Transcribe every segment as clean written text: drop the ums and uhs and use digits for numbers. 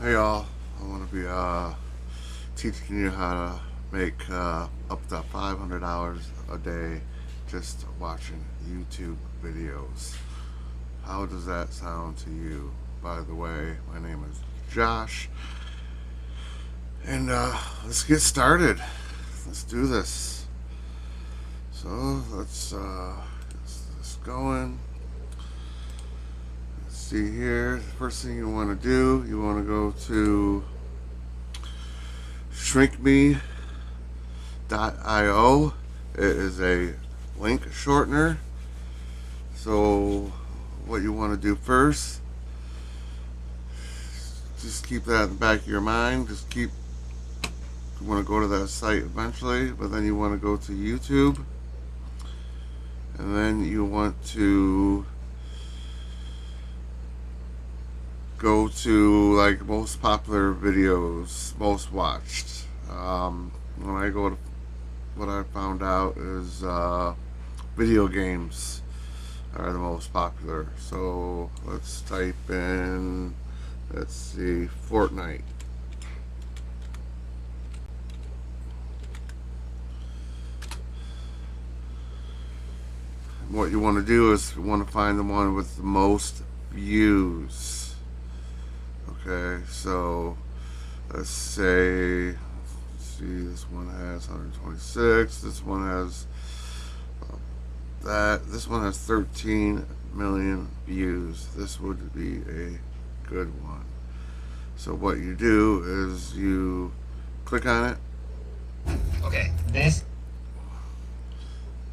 Hey y'all, I want to be teaching you how to make up to $500 a day just watching YouTube videos. How does that sound to you? By the way, my name is Josh, and let's get started. Let's do this. So let's get this going. Let's see here. The first thing you want to do, you want to go to shrinkme.io. It is a link shortener. So what you want to do first, just keep that in the back of your mind. You want to go to that site eventually, but then you want to go to YouTube, and then you want to go to like most popular videos, most watched. When I go to, what I found out is video games are the most popular. So let's type in, let's see, Fortnite. What you want to do is you want to find the one with the most views. Okay, so let's say, let's see, this one has 126. This one has this one has 13 million views. This would be a good one. So what you do is you click on it, Okay, this.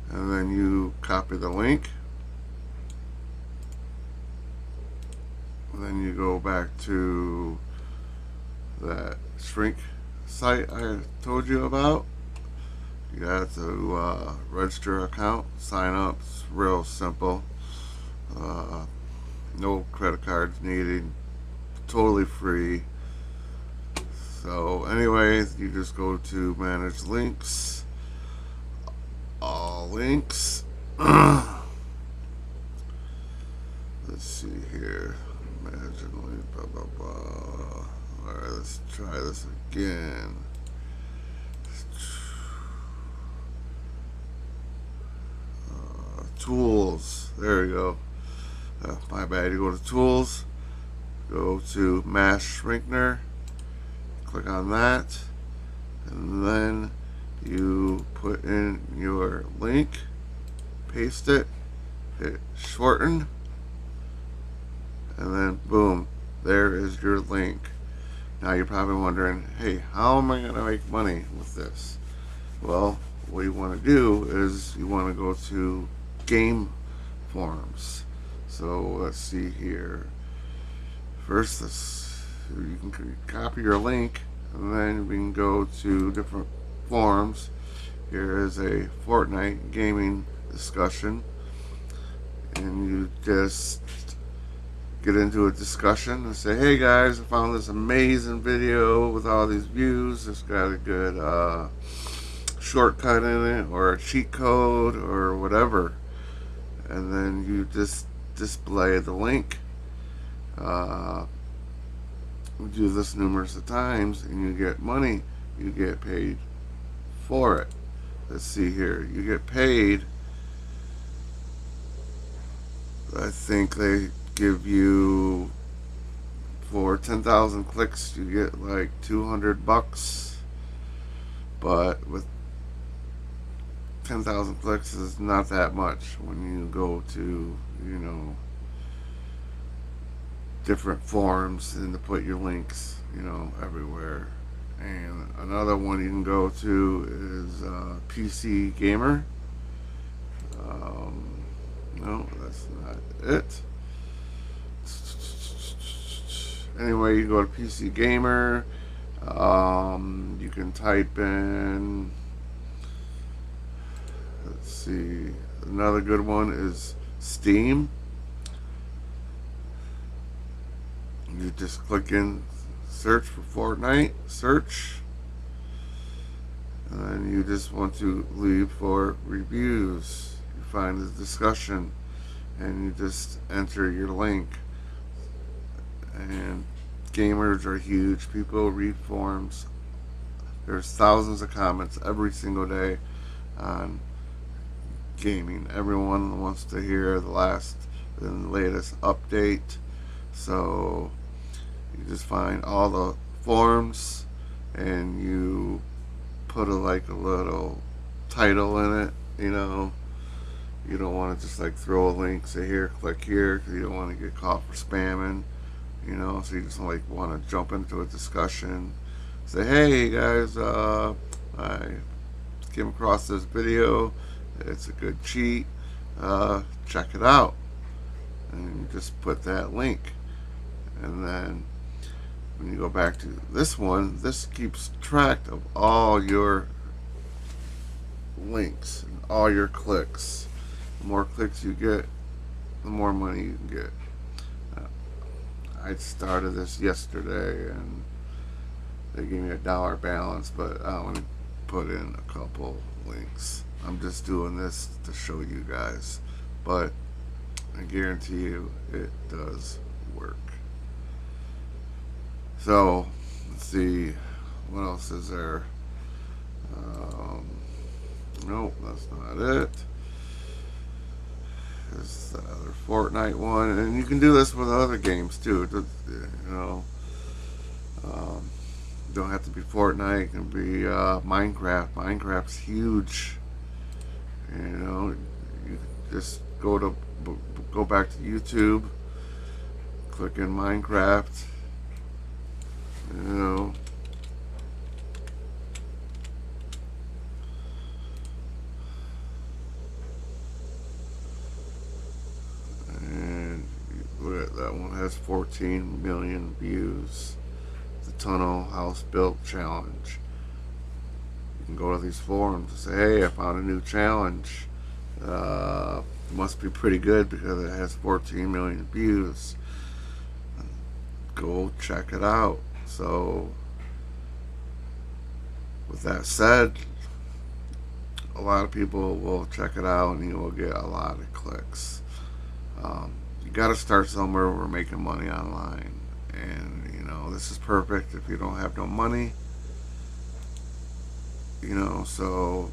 and then you copy the link, and then you go back to that shrink site I told you about. You have to register an account, sign up. It's real simple. Uh, no credit cards needed. Totally free. So, anyways, you just go to manage links, all links. Let's see here. Imagine link, blah blah blah. Alright, let's try this again. Tools. There you go. My bad. You go to tools, go to mass shrinkner, click on that, and then you put in your link, paste it, hit shorten, and then boom, there is your link. Now you're probably wondering, hey, how am I going to make money with this? Well, what you want to do is you want to go to game forums. So let's see here. First, you can copy your link, and then we can go to different forums. Here is a Fortnite gaming discussion, and you just get into a discussion and say, hey guys, I found this amazing video with all these views. It's got a good shortcut in it, or a cheat code, or whatever. And then you just display the link. We do this numerous of times, and you get money. You get paid for it. Let's see here. You get paid. I think they give you, for 10,000 clicks, you get like $200. But with 10,000 clicks is not that much when you go to, different forums and to put your links, everywhere. And another one you can go to is PC Gamer. No, that's not it. Anyway, you go to PC Gamer. You can type in, let's see, another good one is Steam. You just click in, search for Fortnite, search, and then you just want to leave for reviews. You find the discussion, and you just enter your link, and Gamers are huge. People read forums. There's thousands of comments every single day on gaming. Everyone wants to hear the last and latest update. So you just find all the forums and you put a little title in it. You don't want to just throw a link, say here, click here, because you don't want to get caught for spamming. So you just want to jump into a discussion, say, hey guys, I came across this video, it's a good cheat, check it out, and you just put that link. And then when you go back to this one, this keeps track of all your links and all your clicks. The more clicks you get, the more money you can get. I started this yesterday and they gave me $1 balance, but I only put in a couple links. I'm just doing this to show you guys, but I guarantee you it does work. So let's see, what else is there? Nope, that's not it. There's the other Fortnite one, and you can do this with other games too. Don't have to be Fortnite. It can be Minecraft. Minecraft's huge. You just go back to YouTube, click in Minecraft. And that one has 14 million views. The Tunnel House Built Challenge. You can go to these forums and say, hey, I found a new challenge. It must be pretty good because it has 14 million views. Go check it out. So with that said, a lot of people will check it out and you will get a lot of clicks. You got to start somewhere. We're making money online, and this is perfect if you don't have no money. So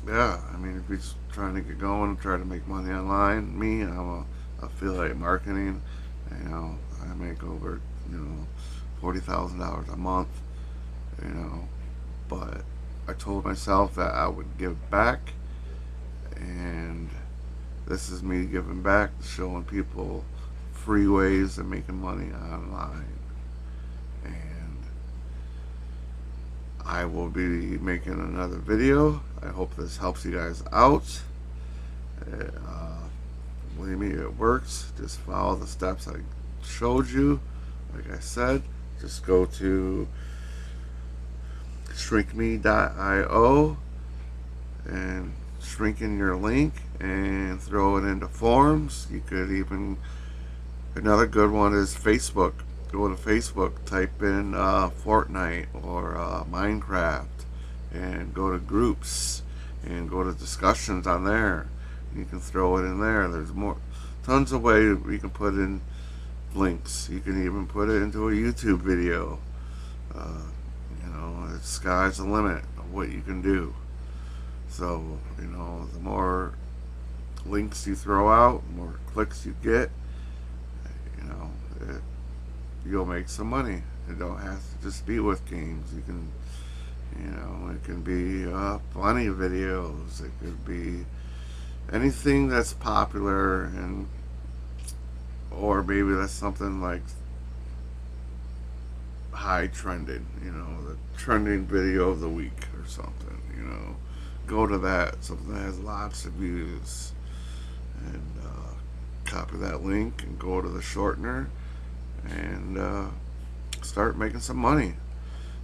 yeah, I mean, if you're just trying to get going, try to make money online. Me, I'm a affiliate marketing. I make over $40,000 a month. But I told myself that I would give back, and this is me giving back, showing people free ways of making money online. And I will be making another video. I hope this helps you guys out. Believe me, it works. Just follow the steps I showed you. Like I said, just go to shrinkme.io and shrink in your link and throw it into forums. You could even, another good one is Facebook. Go to Facebook, type in Fortnite or Minecraft, and go to groups and go to discussions on there. You can throw it in there. There's tons of ways you can put in links. You can even put it into a YouTube video. The sky's the limit of what you can do. So, the more links you throw out, the more clicks you get, you'll make some money. It don't have to just be with games. You can, it can be funny videos. It could be anything that's popular, or maybe that's something like high trending, the trending video of the week or something, go to that, something that has lots of views, and copy that link and go to the shortener and start making some money.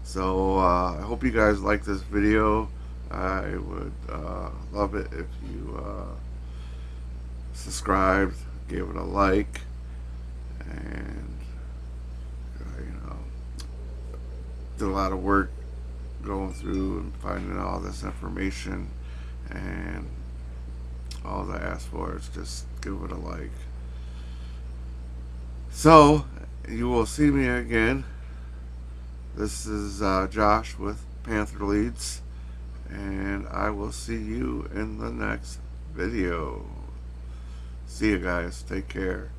So I hope you guys like this video. I would love it if you subscribed, gave it a like, and did a lot of work going through and finding all this information, and all I ask for is just give it a like. So you will see me again. This is Josh with Panther Leads, and I will see you in the next video. See you guys. Take care.